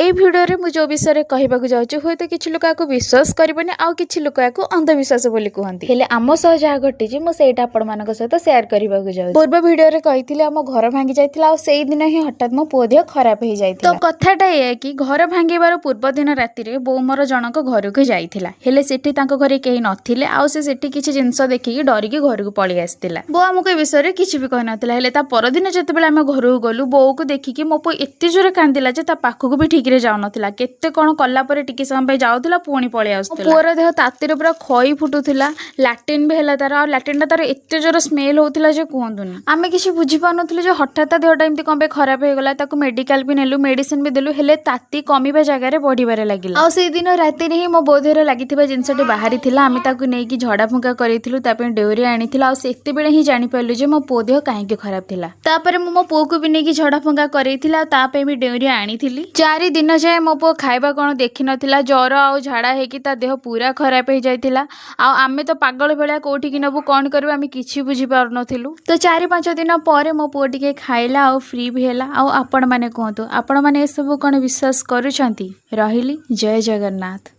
এই ভিডিଓରେ ମୁଁ जो विषय कहवाक जाऊँ हूँ तो किसी लोक आपको विश्वास करेंगे आउ कि लोक आपको अंधविश्वास बोली कहते हेले आम सह जहाँ घटी मुझे आपण सहित सेयार करने जाऊँ। पूर्व भिडियो कही आम घर भांगी जाता से दिन ही हठात मो पुओ देह खराब हो जाता। तो कथाटा ये कि घर भांगार पूर्व दिन राति बो मोर जनक घर को जाइला हेले सेठी तांको घरे कहीं नथिले आउ से किसी जिनस देखिकी डरिकी घर को पलि आसला। बो आमको ए विषय किसी भी कही नाथिला हेले ता परदिन जेतेबेले आम घर को गलु बो को देखिकी मो पुओ एते जोरे कांदिला जे ता पाखक भी ठीक रे जाउनथिला केते कोन कला परे टिके समय जाउथिला पुणी पळि आसुथिला। पुओर देह तातीरे पूरा खई फुटुथिला लैट्रिन भी हैला तार लैट्रिन तार एते जोर स्मेल होउथिला जे कहंतुनी आमे किसी बुझी पानथिले जे हठात देहटा एमती कम खराब हो गला ताको मेडिकल भी नेलु मेडिसिन भी देलु हेले ताती कमिबा जगह रे बढ़िबारे लागिला। आ से दिन राति रे ही मो बोधेर लागिथिबा जिंसटी बाहरी थिला आमे ताको नेकी झडा फुंका करिथिलु तापे डेउरी आनिथिला आ सेते बेले ही जानि पाइलु जे मो पुओ देह काहे के खराब थिला। तापरे मो पुओ को भी नेकी झडा फुंका करिथिला तापे भी डेउरी आनिथिली। 4 दिन जाए मो पुओ खाइबा कोन देखि नथिला ज्वर आ झाड़ा हेकी ता देह पूरा खराब हो जाइथिला। आ आमे तो पागल भलिया कोठी कि नबु कोन करबा आमे किछि बुझी पार नथिलु। तो 4-5 दिन पर मो पुओ टिके खाइला आ फ्री भी हैला। आ आपण माने कहतु आपण माने ए सब कोन विश्वास करूछंती। रहिली जय जगन्नाथ।